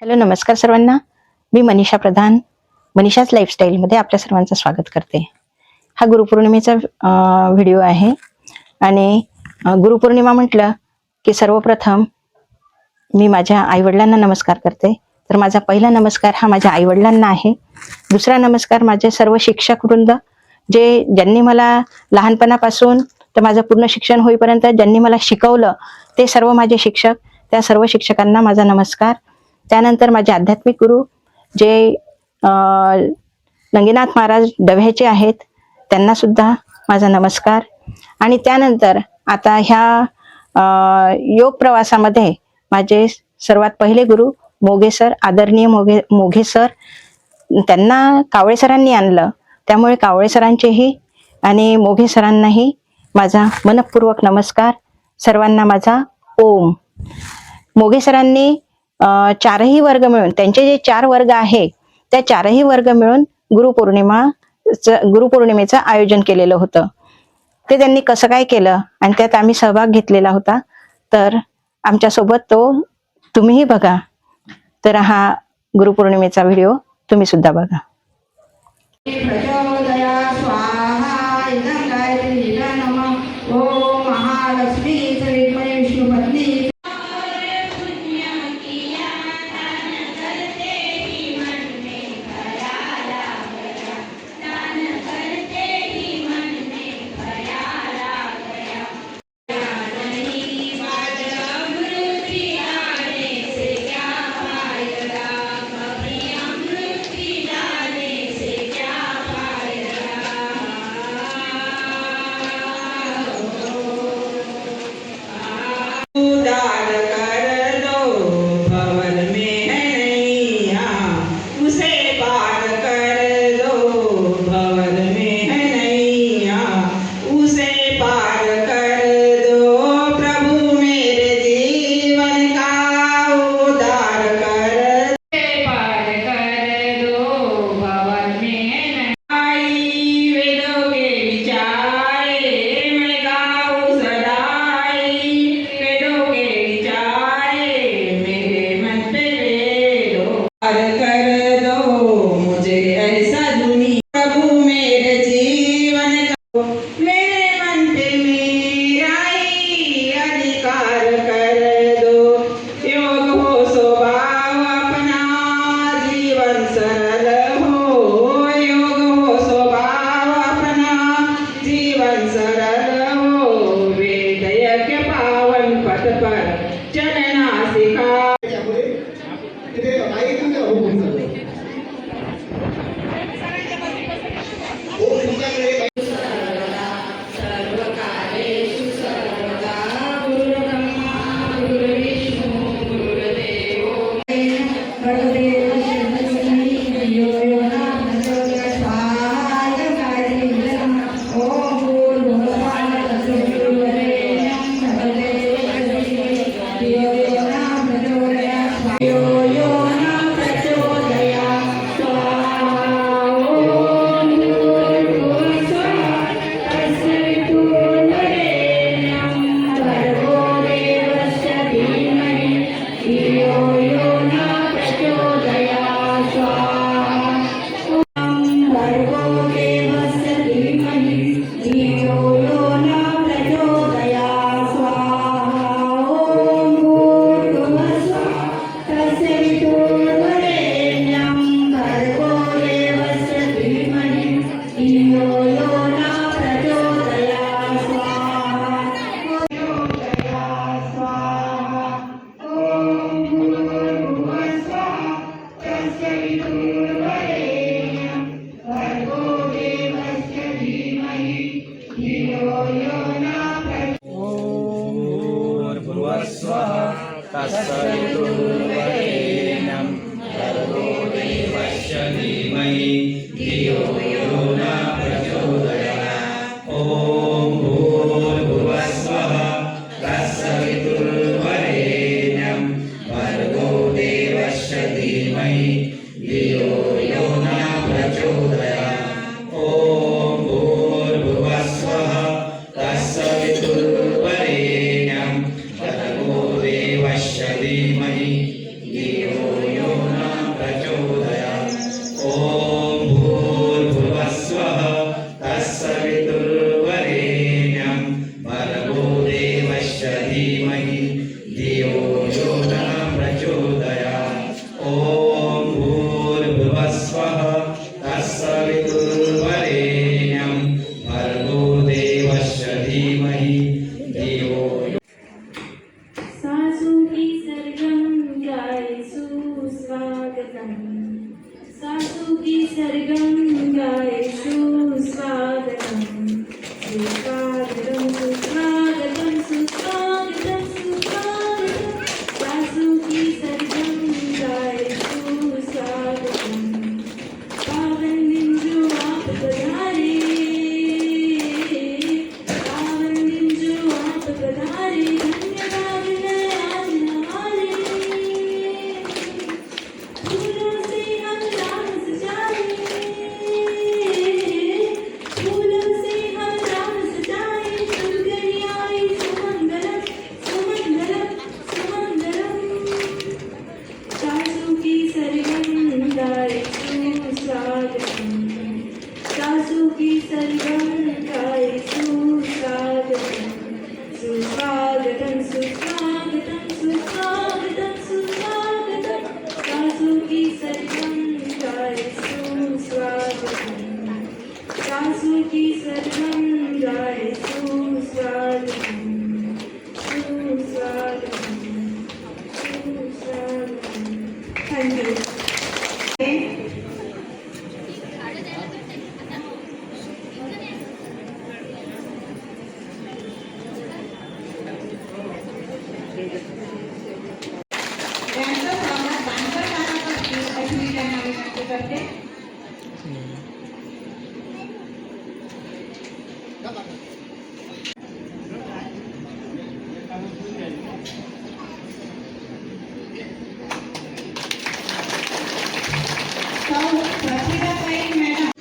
Hello, नमस्कार सर्वांना. मी मनीषा प्रधान, मनीषाच लाईफस्टाईलमध्ये आपल्या सर्वांचं स्वागत करते. हा गुरुपौर्णिमेचा व्हिडिओ आहे आणि गुरुपौर्णिमा म्हटलं की सर्वप्रथम मी माझ्या आईवडिलांना नमस्कार करते. तर माझा पहिला नमस्कार हा माझ्या आईवडिलांना आहे. दुसरा नमस्कार माझे सर्व शिक्षक वृंद, ज्यांनी मला लहानपणापासून तर माझं पूर्ण शिक्षण होईपर्यंत ज्यांनी मला शिकवलं ते सर्व माझे शिक्षक, त्या सर्व शिक्षकांना माझा नमस्कार. त्यानंतर माझे आध्यात्मिक गुरु जे नंगीनाथ महाराज डव्ह्याचे आहेत, त्यांना सुद्धा माझा नमस्कार. आणि त्यानंतर आता ह्या योग प्रवासामध्ये माझे सर्वात पहिले गुरु मोघे सर, आदरणीय मोघे सर, त्यांना कावळे सरांनी आणलं, त्यामुळे कावळे सरांचेही आणि मोघे सरांनाही माझा मनपूर्वक नमस्कार. सर्वांना माझा ओम. मोघे सरांनी चारही वर्ग मिळून, त्यांचे जे 4 वर्ग आहे त्या 4ही वर्ग मिळून गुरुपौर्णिमेचं आयोजन केलेलं होतं. ते त्यांनी कसं काय केलं आणि त्यात आम्ही सहभाग घेतलेला होता. तर आमच्यासोबत तो तुम्हीही बघा. तर हा गुरुपौर्णिमेचा व्हिडिओ तुम्ही सुद्धा बघा. सासू की सरगम गाए सुस्वागतम सुस्वागतम सुस्वागतम सुस्वागतम सुस्वागतम सासू की सरगम गाए सुस्वागतम पावन दिन जो आप पधारे पावन दिन जो आप पधारे धन्यवाद है आज हमारे फूलों से हम राम सजाए फूलों से हम राम सजाए सुंदरी आई सुमंगलम सुमंगलम सुमंगलम सासू की सरगम गाए सुस्वागतम सासू की सरगम गाए सुस्वागतम सुस्वागतम सुस्वागतम सुस्वागतम सुस्वागतम सासू की सरगम गाए सुस्वागतम सासू की सरगम गाए सुस्वागतम सुस्वागतम सुस्वागतम थैंक यू यांचं स्वागत बांधकर कानापासून अशी मी त्यांना विनंती करते. सौ प्रतिभाताई मॅडम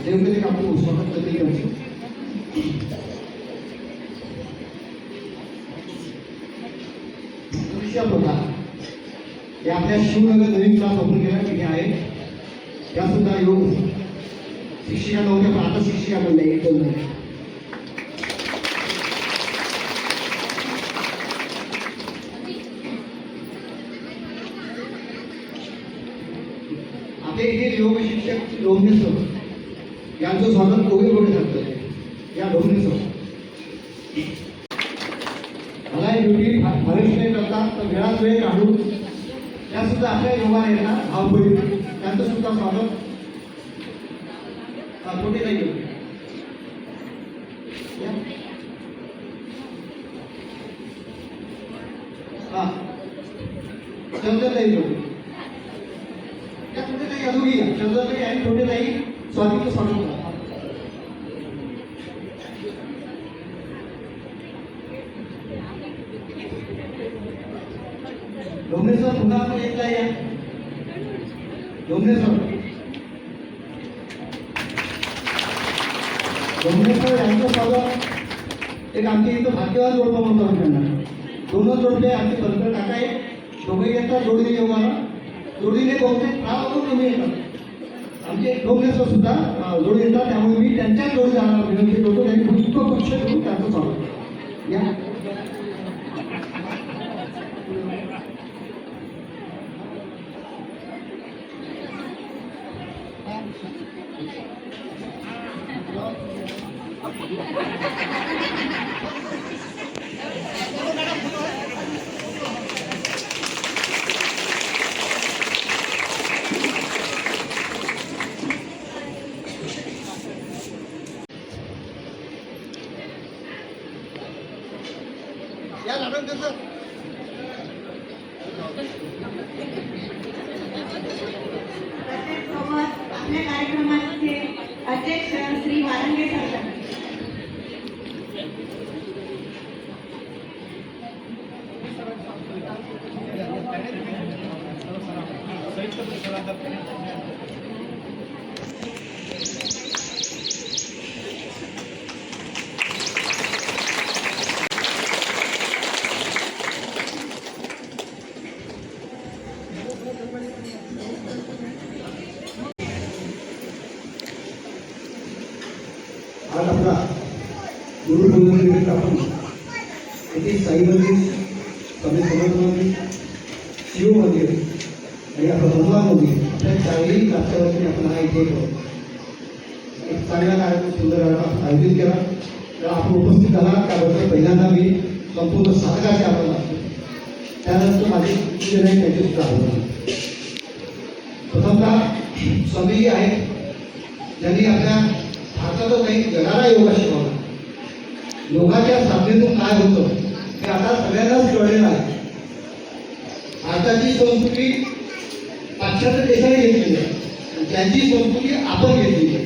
देवगिरी आपण स्वागत कधी करायचं शिक्षक होता हे आपल्या शिवनगर नवीन क्लास ओपन केला तिथे आहे त्या सुद्धा योग शिक्षिका नव्हत्या पण आता शिक्षिका बनल्या एक दोन झाल्या. आपले हे योग शिक्षक लोमणेसर यांचं स्वागत कोविड मध्ये झालं या लोमणेसर मला ही ड्युटी फारच नाही करतात तर वेळात वेळ काढून त्या सुद्धा आपल्या योगा आहेत ना भावबळी त्यांचं सुद्धा स्वागत कुठे नाही केलं हा चंद्र नाही त्या कुठे नाही अजूनही चंद्र नाही आणि कुठे नाही स्वागत स्वागत करा. डोंगरेश्वर पुन्हा आपण एकदा या डोंगरेश्वर यांचं स्वागत एक आमच्या इथं भाग्यवान जोडपं म्हणतो त्यांना दोनच जोडपे आमचे बंकर काका आहे दोघे येतात जोडीने योगाला जोडीने बहुतेक फार कमी येतात आमचे डोंगरेश्वर सुद्धा जोडी येतात त्यामुळे मी त्यांच्याच जोडी जाणार विनंती करतो त्यांनी पुष्पगुच्छ देऊन त्यांचं स्वागत या. या मॅडम त्याचं सोबत आपल्या कार्यक्रमाचे अध्यक्ष श्री वारंगे सर आज आपला गुरुपौर्णिमेनिमित्त आपण इथे साई मंदिर, स्वामी समर्थ मंदिर, शिव मंदिर आणि आपलं हनुमान मंदिर आपल्या चारही रस्त्यावरती आपण हा इथे एक चांगला कार्यक्रम सुंदर आयोजित केला. तर आपण उपस्थित झाला त्याबद्दल पहिल्यांदा मी संपूर्ण साधकाचे आपण लागतो. त्यानंतर माझे जे नाही त्याचे सुद्धा आव्हान. प्रथमतः स्वामीजी आहेत ज्यांनी आपल्या भारतातच नाही जगाला योगा शिकवला. योगाच्या साधनेतून काय होतं हे आता सगळ्यांनाच कळलेलं आहे. भारताची संस्कृती पाश्चात्य देशाने घेतलेली आहे, त्यांची संस्कृती आपण घेतलेली आहे.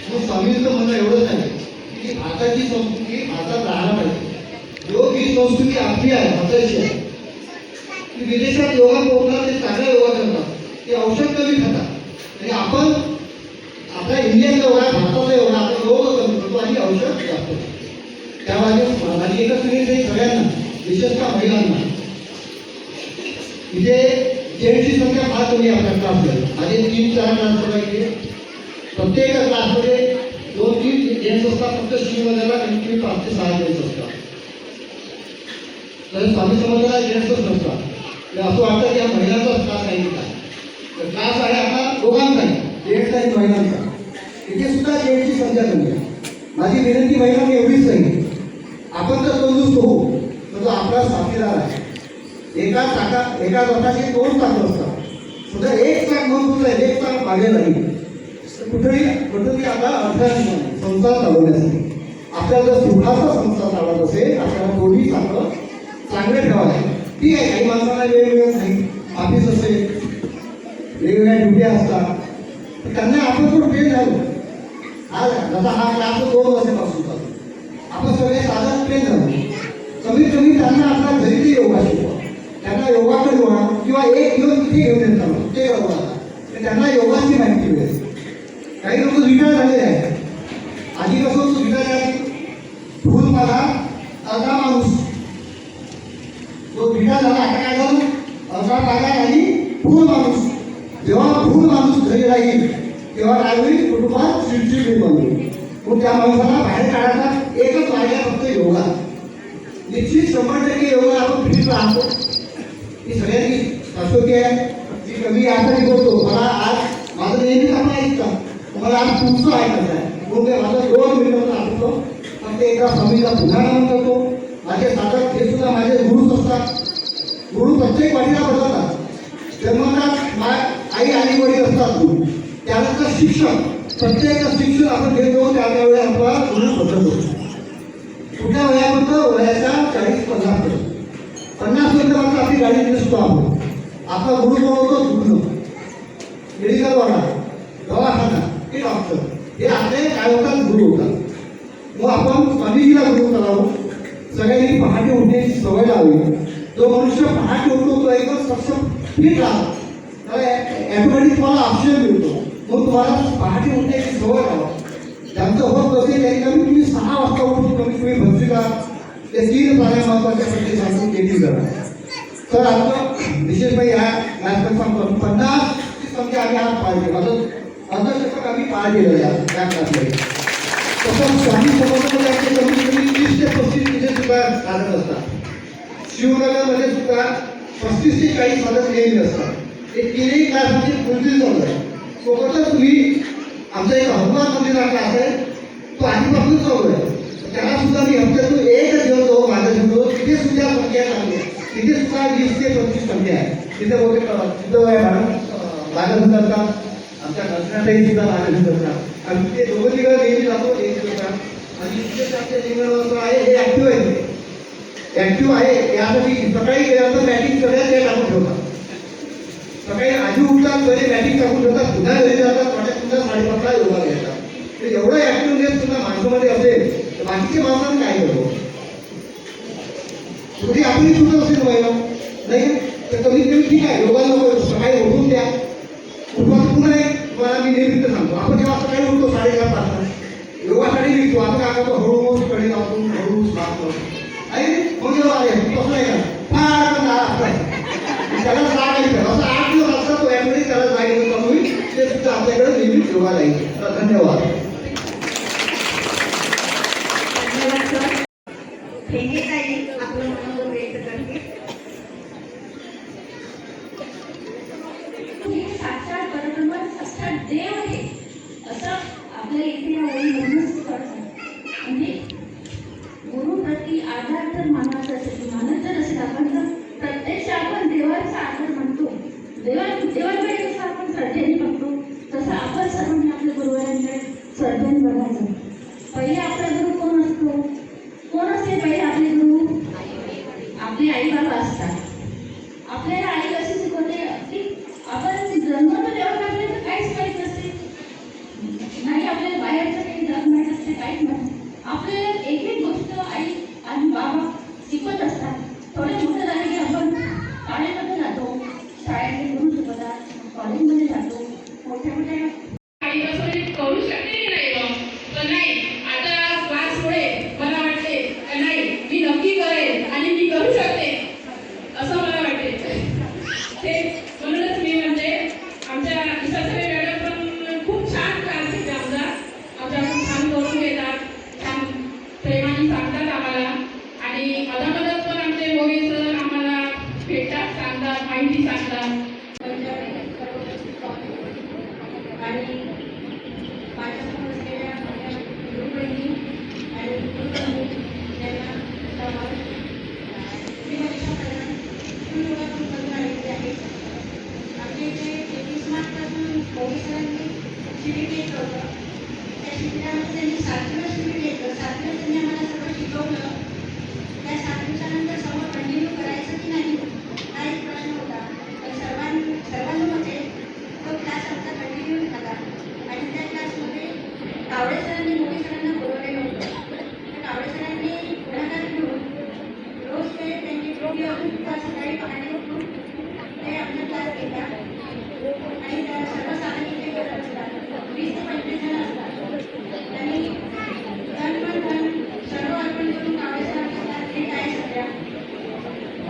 मग स्वामींचं म्हणणं एवढंच आहे की भारताची संस्कृती भारतात राहायला पाहिजे. योग ही संस्कृती आपली आहे, भारताची आहे. की विदेशात योगा पोहोचतात, ते चांगला योगा करतात, ते औषध कमी खातात आणि आपण आपला इंडियन योगा, भारताचा योगा आपण योग कमी करतो आणि औषध जास्त. त्यामुळे माझी एकच विनंती आहे सगळ्यांना, विशेषतः महिलांना, इथे जेंट्सची संख्या फार कमी आहे आपल्या क्लासमध्ये. माझे 3-4 क्लास बघायचे, प्रत्येक क्लासमध्ये 2-3 जेंट्स असतात. फक्त शिवमंदिराला कमीत 5 ते 6 जेंट्स असतात. तर स्वामी समर्थाला जेंट्सच नसतात. असं वाटतं की हा महिलांचाच क्लास आहे का. तर क्लास आहे आता दोघांचा, जेंट्स आणि महिलांचा. इथे सुद्धा जेंट्सची संख्या कमी आहे. माझी विनंती महिलांनी एवढीच नाही, आपण जर तंदुरुस्त होऊ तर तो आपला साथीदार आहे. एका रथाचे 2 चाकं असतात. सुद्धा एक चाक महत्वाचं आहे, एक चाक मागे नाही. कुठेतरी आता अडथळा संसार चालवण्यासाठी आपल्याला जर सुखाचा संसार चालवत असेल आपल्याला दोन्ही चाकं चांगले ठेवायचे. ठीक आहे, काही माणसांना वेगवेगळं नाही, ऑफिस असेल, वेगवेगळ्या ड्युट्या असतात, त्यांना आपण थोडं वेळ झालो. जसा हा क्लास 2 वर्षापासून चालू, आपण सगळे साधन ट्रेन झालो. कमीत कमी त्यांना आपला घरी ते योगा शिकवा, त्यांना योगाकडे वळा किंवा एक दिवस तिथे घेऊन येतात ते योगा, त्यांना योगाची माहिती मिळेल. काही लोक रिटायर झालेले आहेत. आधी कसं रिटायर झाली, फुल मला अर्धा माणूस तो रिटायर झाला. आता काय झालं, अर्धा पगार आणि फुल माणूस. जेव्हा फुल माणूस घरी राहील तेव्हा काय होईल, कुटुंबात चिडचिड निर्माण होईल. मग त्या माणसाला बाहेर काढायचा एकच मार्ग आहे, फक्त योगा. निश्चित 100% योगा आपण फिट राहतो. ही सगळ्यांनी शाश्वती आहे. ती कमी यासाठी बोलतो, मला आज माझं नेहमीच आपण ऐकतं, मला आज तुमचं ऐकायचं आहे म्हणून माझं 2 मिनिटांचं आठवतो. पण ते एका स्वामीला पुन्हा नमन करतो. माझे साधक हे सुद्धा माझे गुरुच असतात. गुरु प्रत्येक वाटीला बदलतात. जन्मतात आई आणि वडील असतात गुरु. त्यानंतर शिक्षण, प्रत्येक शिक्षण आपण घेतो त्यावेळी आपला गुरु बदलतो. कुठल्या वयापर्यंत, वयाच्या 40-50 पर्यंत. 50 पर्यंत आपली गाडी नसतो आपण. आपला गुरु बनवतो दुखणं, मेडिकलवाला, दवाखाना, हे डॉक्टर, हे आपले काय होतात, गुरु होतात. मग आपण स्वामीजीला गुरु करावं. सगळ्यांनी पहाटे उठण्याची सवय लावली. जो मनुष्य पहाटे उठतो तो एकदम सक्षम फिट राहतो. ॲटोमॅटिक तुम्हाला ऑप्शन मिळतो. मग तुम्हाला पहाटे उठण्याची सवय लावा. ज्यांचं होत असेल त्यांनी कमीत कमी 6 वाजता उठून कमीत कमी भस्त्रिका ते 3 प्राणायाम महत्वाच्या प्रत्येक सांगून केली करा. तर आपलं विशेषतः या नाटकात 50ची संख्या आम्ही आज पाळली. अर्धशतक आम्ही पाळलेलं या क्लासमध्ये. तसं स्वामी समर्थांमध्ये कमीत कमी 30 ते 35 तिथे सुद्धा साधक असतात. शिवनगरमध्ये सुद्धा 35 ते 40 साधक नेहमी असतात. हे 3ही क्लासमध्ये फुलफिल चालू आहे. सोबतच तुम्ही आमचा एक हनुमान मंदिराचा क्लास आहे, तो आधीपासून चालू आहे. त्याला सुद्धा मी हप्त्यातून 1 दिवस जाऊ माझ्या शिकवतो. तिथे सुद्धा संख्या चांगली आहे. तिथे सुद्धा 20 ते 25 संख्या आहे. तिथे बहुतेक तिथं लागत करतात. आमच्या घटनातही सुद्धा लागत करतात. आणि तिथे 2 दिवस नेहमी जातो, 1 दिवस. आणि तिथे आमच्या जीवनावर आहे हे ॲक्टिव्ह आहे. ॲक्टिव्ह आहे यासाठी सकाळी गेल्यानंतर बॅटिंग सगळ्यात ते टाकून ठेवतात. सकाळी आधी उठतात, पहिले बॅटिंग टाकून ठेवतात, पुन्हा घरी जातात, पुन्हा 5:30ला योगा घेतात. तर एवढं ॲक्टिव्हनेस सुद्धा माणसामध्ये असेल तर बाकीच्या माणसांना काय करतो. कधी आपली सुद्धा असेल व्हायला नाही तर कमीत कमी ठीक आहे, योगा नको सकाळी उठून द्या. उठून पुन्हा एक तुम्हाला मी नेहमी सांगतो, आपण जेव्हा सकाळी उठतो 4:30 योगासाठी निघतो. आपण काय करतो, हळूहळू कडे लावतो, हळूहळू लावतो आणि मग जेव्हा तसं नाही का त्याला जाग येईल. असं 8 दिवस असतात तो यामध्ये त्याला जाग येणं चालू होईल. ते सुद्धा आपल्याकडे नेहमीच योगा राहील. धन्यवाद. धन्यवाद सर. हे काही आपली आई बाबा असतात. आपल्याला आई कशी शिकवते की आपण जन्मतो तेव्हा आपल्याला काहीच माहीत नसते, नाही आपल्याला बाहेरचं काही जग माहीत असते, काहीच माहीत. आपल्याला एक एक गोष्ट आई आणि बाबा शिकवत असतात. थोडे मोठं झाले की आपण शाळेमध्ये जातो, शाळेतले गुरु शिकवतात, कॉलेजमध्ये जातो, मोठ्या मोठ्या आईपासून करू शकते की नाही मग, पण नाही आता क्लासमुळे मला वाटते नाही मी नक्की करेल आणि मी करू शकते असं मला वाटते. ते म्हणूनच मी म्हणते आमच्या विश्वासाने मॅडम पण खूप छान क्लास घेते आमच्याकडून छान करून घेतात, छान प्रेमाने सांगतात आम्हाला आणि मधामधात पण आमचे मोरे सर आम्हाला भेटतात, सांगतात, माहिती सांगतात. आणि माझ्यासमोर असलेल्या माझ्या गुरुबहिणी आणि गुरुबहिणी यांना समाज मी मनीषा प्रधान स्कूल योगातून करून आलेली आहे. आमच्या इथे 31 मार्चपासून मोदी सरांनी शिबिर घेतलं होतं. त्या शिबिरामध्ये त्यांनी 7 दिवस शिबिर घेतलं. 7 दिवस त्यांनी आम्हाला सगळं शिकवलं. त्या 7 दिवसानंतर समोर कंटिन्यू करायचं की नाही हा एक प्रश्न होता. पण सर्वांमध्ये तो क्लास आमचा कंटिन्यू झाला आणि त्या क्लासमध्ये कावळे सरांनी मोदी सरांना बोलवलेलं होतं. त्या कावळे सरांनी पुढाकार घेऊन रोज ते त्यांची व्हिडिओ सकाळी पहाटे उठून ते आमचा क्लास घेतात आणि त्या सर्वसाधारण इथे करत असतात. 20 ते 25 जण असतात. त्यांनी सर्व अर्पण करून कावळे सरांचा क्लास घेत आहे सध्या.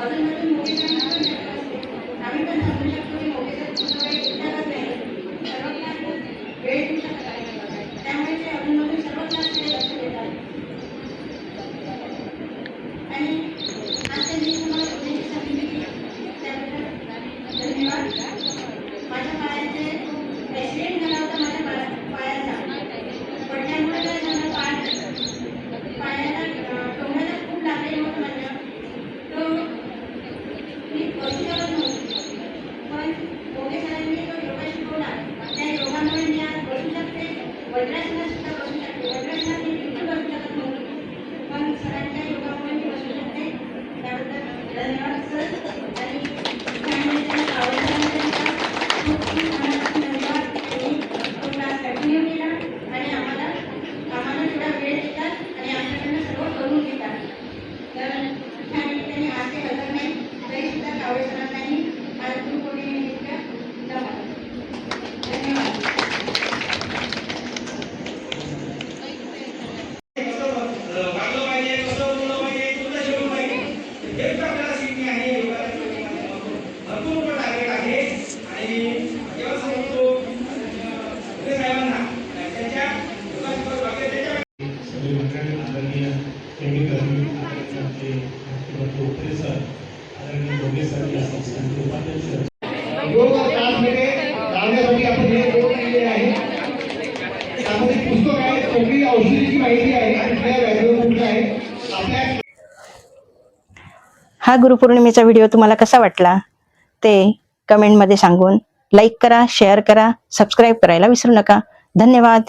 अजूनमधून मोदी सरांना पण भेटत असते. आम्ही पण समजू शकतो की मोदी सर कुठं काही विचारत नाही, सर्व क्लास वेळ देऊ शकतात. त्यामुळे ते अजूनमधून सर्व क्लासकडे लक्ष देतात. आणि आज त्यांनी तुम्हाला बोलण्याची संधी दिली त्याबद्दल धन्यवाद. माझ्या पायाचे ॲक्सिडेंट झाला होता माझ्या पायाचा. पडल्यामुळे काय झालं, पायाला टोंगाला खूप लागलेलं होतं माझ्या. तो मी बसू शकत नव्हती. पण मोदी सरांनी तो योगा शिकवला. त्या योगामुळे मी आज बसू शकते, वज्रासनात सुद्धा बसू शकते. वज्रासनात मी बिलकुल बसू शकत नव्हती, पण सरांच्या योगामुळे मी बसू शकते. त्याबद्दल धन्यवाद सर. आणि त्यामुळे त्यांना कावळे सरांचा खूप खूप मनापासून धन्यवाद. त्यांनी तो क्लास कंटिन्यू केला आणि आम्हाला थोडा वेळ देतात आणि आमच्याकडनं सर्व करून घेतात. तर छान त्यांनी आज ते हजर नाही तरी सुद्धा कावळे सरांनाही आज गुरुपौर्णिमेनिमित्त धन्यवाद. वागलं पाहिजे, कसं बोललं पाहिजे, कुठं शिकवलं पाहिजे, हेच आपल्याला शिकणे आहे. भरपूर मोठं टार्गेट आहे आणि जेव्हा सांगतो साहेबांना त्यांच्या सगळे मंडळी आदरणीय केमिकल आदरणीय डॉक्टर सर, आदरणीय दोघे सर या संस्थांचे उपाध्यक्ष योग क्लासमध्ये लावण्यासाठी आपण हे योग केलेले आहे. त्यामध्ये पुस्तक आहे, कोणती औषधीची माहिती आहे आणि कुठल्या व्याधीवर कुठलं आहे. आपल्या हा गुरुपौर्णिमेचा व्हिडिओ तुम्हाला कसा वाटला ते कमेंटमध्ये सांगून लाईक करा, शेअर करा, सबस्क्राईब करायला विसरू नका. धन्यवाद.